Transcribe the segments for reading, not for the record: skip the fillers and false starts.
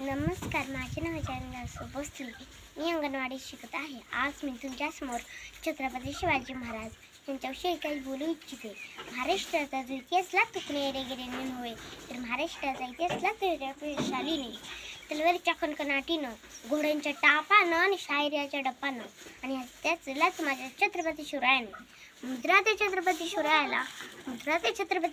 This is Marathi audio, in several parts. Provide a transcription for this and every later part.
नमस्कार, माझे नाव जानवी भोसले. मी अंगणवाडीत शिकत आहे. आज मी तुमच्यासमोर छत्रपती शिवाजी महाराज यांच्याविषयी काही बोलू इच्छिते. महाराष्ट्राचा जो इतिहास लागतो कुणेरेगिरीने नव्हे, तर महाराष्ट्राचा इतिहास लागतो प्रशालीने, तलवारीच्या खणखणाटीनं, घोड्यांच्या टापानं आणि शायरीच्या डप्पानं, आणि त्याच लाच माझ्या छत्रपती शिवरायाने. मुद्रा ते छत्रपती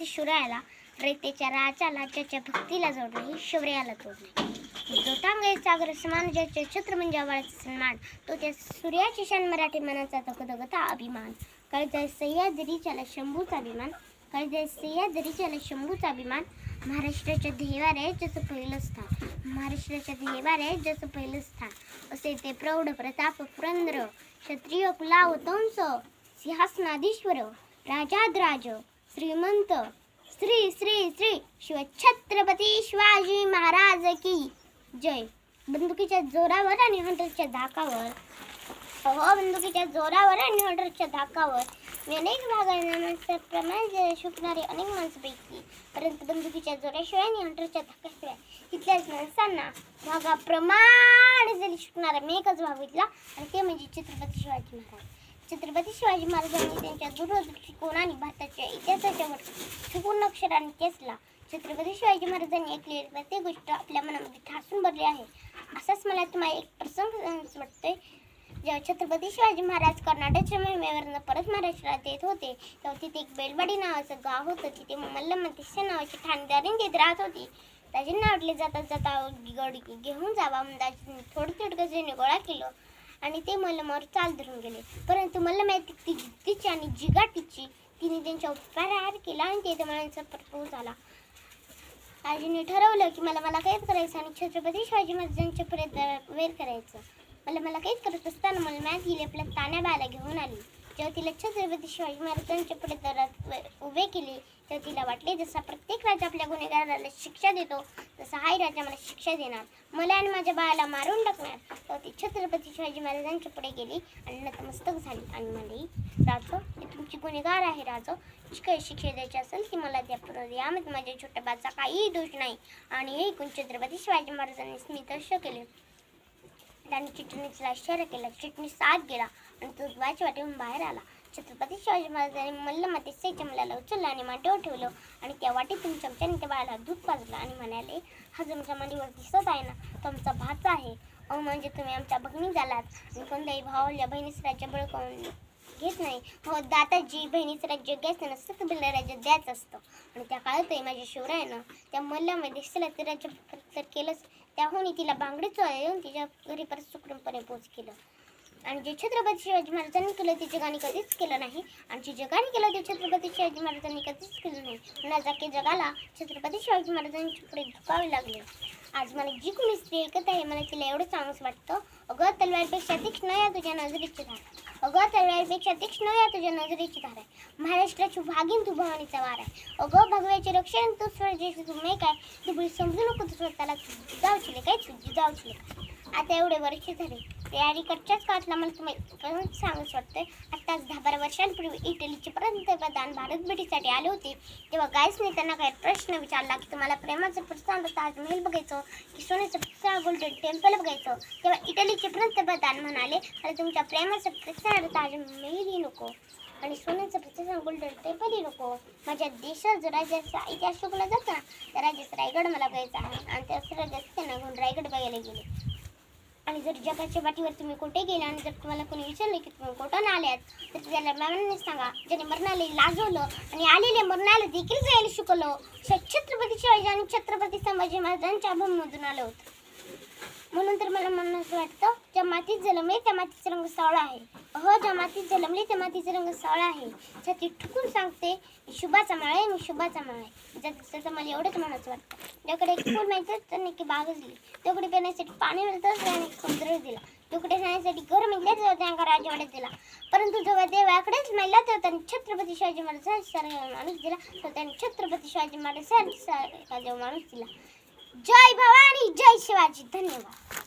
शिवरायाला रयतेच्या राजाला ज्याच्या भक्तीला जोडले, शौर्याला तोडले. जोतांगे सागर समान ज्याचे छत्र म्हणजे आवाळाचा सन्मान, तो त्या सूर्याची शान मराठी मनाचा धगधगता अभिमान. काळजाई सह्याद्रीच्याला शंभूचा अभिमान, काळजाई सह्याद्रीच्याला शंभूचा अभिमान. महाराष्ट्राच्या ध्येयावर आहे ज्याचं पहिलं स्थान, महाराष्ट्राच्या ध्येयावर आहे ज्याचं पहिलं स्थान. असे ते प्रौढ प्रताप पुरंदर, क्षत्रिय कुलावतंस, सिंहासनाधीश्वर, राजाधिराज, श्रीमंत, श्री श्री श्री शिवछत्रपती शिवाजी महाराज की जय. बंदुकीच्या जोरावर आणि हंटरच्या धाकावर, बंदुकीच्या जोरावर आणि हंटरच्या धाकावर मी अनेक भागांप्रमाणे शिकणारे अनेक माणसापैकी, परंतु बंदुकीच्या जोराशिवाय आणि हंटरच्या धाकाशिवाय इथल्याच माणसांना भागाप्रमाणे जरी शिकणारा मी एकच भाग घेतला, आणि ते म्हणजे छत्रपती शिवाजी महाराज. छत्रपती शिवाजी महाराजांनी त्यांच्या दूरदृष्टिकोनाने भारताच्या इतिहासाच्या सुपूर्ण अक्षराने केसला. छत्रपती शिवाजी महाराजांनी ऐकलेली प्रत्येक गोष्ट आपल्या मनामध्ये ठासून भरली आहे. असाच मला तुम्हाला एक प्रसंग वाटतोय. जेव्हा छत्रपती शिवाजी महाराज कर्नाटकच्या मोहिमेवरनं परत महाराष्ट्रात येत होते, तेव्हा तिथे एक बेलवाडी नावाचं गाव होतं. तिथे मल्लम्मा तिस्से नावाची ठाणेदारीण तिथे राहत होती. दाजींना वाटले जाता गड घेऊन जावा, दाजींनी थोडं गजेने गोळा केलं आणि ते मल्लमावर चाल धरून गेले. परंतु मल्लम्मा तिची आणि जिगाटीची तिने त्यांच्या उपहार केला आणि ते माणसा परत झाला. दाजींनी ठरवलं की मला कैद करायचं आणि छत्रपती शिवाजी महाराजांच्या पर्यंत वेर करायचं. मला कैद करत असताना मल्लम्मा तिला आपल्या तान्याबाला घेऊन आली. जेव्हा तिला छत्रपती शिवाजी महाराजांच्या पर्यंत उभे केले, तेव्हा तिला वाटले जसा प्रत्येक राजा आपल्या गुन्हेगाराला शिक्षा देतो, तसा हाही राजा मला शिक्षा देणार, मला आणि माझ्या बाळाला मारून टाकणार. तेव्हा ती छत्रपती शिवाजी महाराजांच्या पुढे गेली आणि नतमस्तक झाली आणि म्हणाली, राजो, मी तुमची गुन्हेगार आहे. राजो, जी काही शिक्षा द्यायची असेल ती मला द्या. यामध्ये माझ्या छोट्या बाचा काहीही दोष नाही. आणि हे ऐकून छत्रपती शिवाजी महाराजांनी स्मितहास्य केले. त्यांनी चिटणीसला इशारा केला. चिटणीस आत गेला आणि तो द्वारच्या वाटेहून बाहेर आला. छत्रपती शिवाजी महाराजांनी मल्लम्मा तिस्सेच्या मुलाला उचललं आणि मांडीवर ठेवलं आणि त्या वाटीतून चमच्याने त्या बाळाला दूध पाजलं आणि म्हणाले, हा तुमच्या मांडीवर दिसत आहे ना, तो आमचा भाचा आहे. म्हणजे तुम्ही आमच्या भगिनी झालात आणि कोणत्याही भावाला बहिणीचं राज्य बळकावून घेत नाही. हो दादाजी, बहिणीचं राज्य घ्यायचं नसतं तर बिल्ला राज्य द्यायचं असतं. आणि त्या काळातही माझ्या शिवरायानं त्या मल्लम्मा तिस्सेला ते राज्य तर केलंच, त्याहून तिला बांगडी चोळून तिच्या घरी परत सुखरूपपणे पोच केलं. आणि जे छत्रपती शिवाजी महाराजांनी केलं ते जगाने कधीच केलं नाही, आणि जे जगाने केलं ते छत्रपती शिवाजी महाराजांनी कधीच केलं नाही. म्हणून जगाला छत्रपती शिवाजी महाराजांच्या पुढे झुकावे लागले. आज मला जी कोणी स्त्री ऐकत आहे, मला तिला एवढं चांगलंच वाटतं, अगं तलवारीपेक्षा तीक्ष्ण या तुझ्या नजरेची धार, अगं तलवारीपेक्षा तीक्ष्ण या तुझ्या नजरेची धार आहे. महाराष्ट्राची भागीन तू भवानीचा वार आहे. अगं भगव्याचे रक्षण तू स्वराज्याची तू नाही काय, ती बुडी समजू नको तू स्वतःला जिजावशील काय, तू जिजावशील काय. आता एवढे वर्ष झाले, त्या अलीकडच्याच काळातला मला तुम्हाला सांगूच वाटतंय. आत्ताच 10-12 वर्षांपूर्वी इटलीचे पंतप्रधान भारत भेटीसाठी आले होते. तेव्हा गायसने त्यांना काही प्रश्न विचारला की तुम्हाला प्रेमाचं प्रस्थान ताजमहल बघायचं की सोन्याचं प्रस्थान गोल्डन टेम्पल बघायचं. तेव्हा इटलीचे पंतप्रधान म्हणाले, अरे तुमच्या प्रेमाचं प्रस्थान ताजमहलही नको आणि सोन्याचं प्रस्थान गोल्डन टेम्पलही नको. माझ्या देशात जर राज्याचा इतिहास शिकवला जातो ना, त्या राज्याचा रायगड मला बघायचा आहे. आणि त्या राज्यात त्यांना घेऊन रायगड बघायला गेले. आणि जर जगाच्या पाठीवर तुम्ही कुठे गेला आणि जर तुम्हाला कोणी विचारलं की तुम्ही कुठून आल्यात, तर त्याला मनाने सांगा, ज्याने मरणाला लाजवलं आणि आलेले मरणाला देखील जायला शिकवलं. छत्रपती शिवाजी आणि छत्रपती संभाजी महाराजांच्या भूमीमधून आलं होतं. म्हणून तर मला म्हणणं वाटतं, ज्या मातीत जन्मले त्या मातीचा रंग सावळा आहे. ज्या मातीत जन्मले त्या मातीचा रंग सावळा आहे. छाती ठुकून सांगते, मी शुभाचा माळ आहे, मी शुभाचा माळ आहे. त्याचं मला एवढंच म्हणायचं वाटतं. ज्याकडे एक फूल माहिती तर नक्की बागच दिली, त्याकडे पिण्यासाठी पाणी मिळतं त्याने समुद्र दिला, त्याकडे राहण्यासाठी घर मिळले तेव्हा त्यांना राजवाड्यात दिला. परंतु जेव्हा देवाकडेच मिळाला तेव्हा त्यांनी छत्रपती शिवाजी महाराज माणूस दिला, तर त्यांनी छत्रपती शिवाजी महाराज माणूस दिला. जय भवानी, जय शिवाजी. धन्यवाद.